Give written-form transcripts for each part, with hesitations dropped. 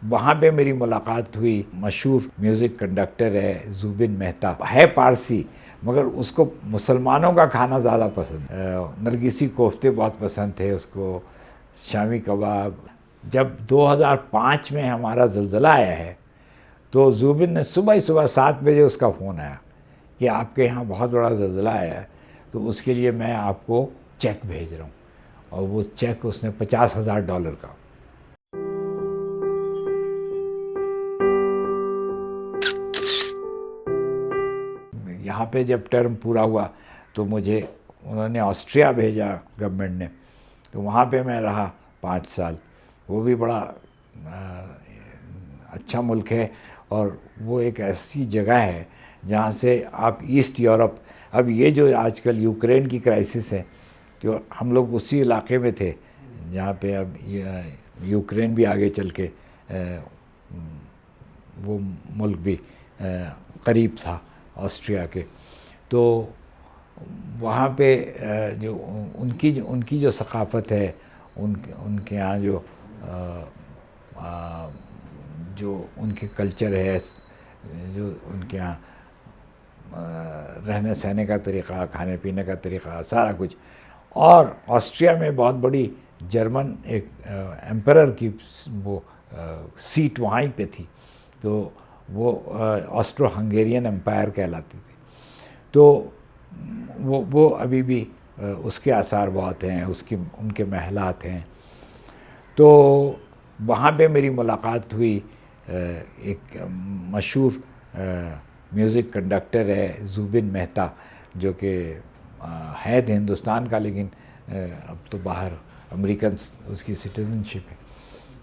वहाँ पे मेरी मुलाकात हुई मशहूर म्यूज़िक कंडक्टर है ज़ुबिन मेहता, है पारसी मगर उसको मुसलमानों का खाना ज़्यादा पसंद है। नरगिसी कोफ्ते बहुत पसंद थे उसको, शामी कबाब। जब 2005 में हमारा ज़लज़ला आया है तो ज़ुबिन ने सुबह ही सुबह 7 बजे उसका फ़ोन आया कि आपके यहाँ बहुत बड़ा ज़लज़ला आया है, तो उसके लिए मैं आपको चेक भेज रहा हूँ। और वो चेक उसने $50,000 का। यहाँ पे जब टर्म पूरा हुआ तो मुझे उन्होंने ऑस्ट्रिया भेजा गवर्नमेंट ने, तो वहाँ पे मैं रहा 5 साल। वो भी बड़ा अच्छा मुल्क है और वो एक ऐसी जगह है जहाँ से आप ईस्ट यूरोप, अब ये जो आजकल यूक्रेन की क्राइसिस है, तो हम लोग उसी इलाके में थे जहाँ पे अब यूक्रेन भी आगे चल के वो मुल्क भी करीब था ऑस्ट्रिया के। तो वहाँ पे जो उनकी जो सकाफ़त है, उनके यहाँ जो उनके कल्चर है, जो उनके यहाँ रहने सहने का तरीक़ा, खाने पीने का तरीक़ा, सारा कुछ। और ऑस्ट्रिया में बहुत बड़ी जर्मन एक एम्परर की वो सीट वहीं पे थी, तो वो ऑस्ट्रो हंगेरियन एम्पायर कहलाती थी। तो वो अभी भी उसके आसार बहुत हैं, उनके महलात हैं। तो वहाँ पे मेरी मुलाकात हुई एक मशहूर म्यूज़िक कंडक्टर है ज़ुबिन मेहता, जो कि है तो हिंदुस्तान का, लेकिन अब तो बाहर अमेरिकन उसकी सिटीज़नशिप है।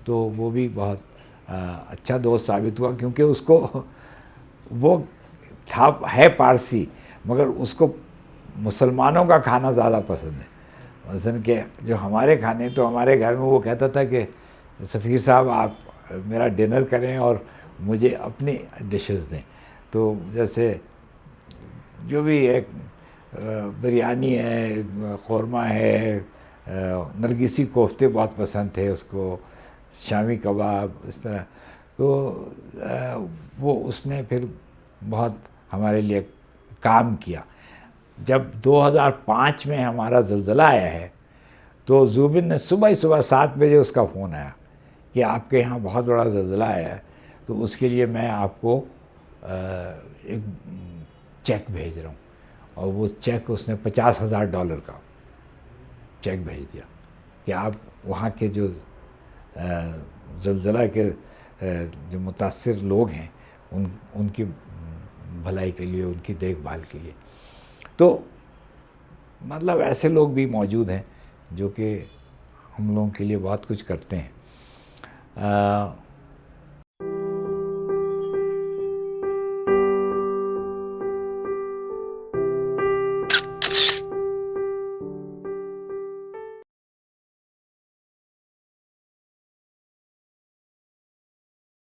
तो वो भी बहुत अच्छा दोस्त साबित हुआ, क्योंकि उसको वो है पारसी मगर उसको मुसलमानों का खाना ज़्यादा पसंद है। मसलन कि जो हमारे खाने, तो हमारे घर में वो कहता था कि सफ़ीर साहब आप मेरा डिनर करें और मुझे अपनी डिशेस दें। तो जैसे जो भी एक बिरयानी है, क़ोरमा है, नरगिसी कोफ्ते बहुत पसंद थे उसको, शामी कबाब, इस तरह। तो वो उसने फिर बहुत हमारे लिए काम किया। जब 2005 में हमारा ज़लज़ला आया है तो ज़ुबिन ने सुबह ही सुबह 7 बजे उसका फ़ोन आया कि आपके यहाँ बहुत बड़ा ज़लज़ला आया है, तो उसके लिए मैं आपको एक चेक भेज रहा हूँ। और वो चेक उसने $50,000 का चेक भेज दिया कि आप वहाँ के जो ज़लज़ला के जो मुतासिर लोग हैं उनकी भलाई के लिए, उनकी देखभाल के लिए। तो मतलब ऐसे लोग भी मौजूद हैं जो कि हम लोगों के लिए बहुत कुछ करते हैं।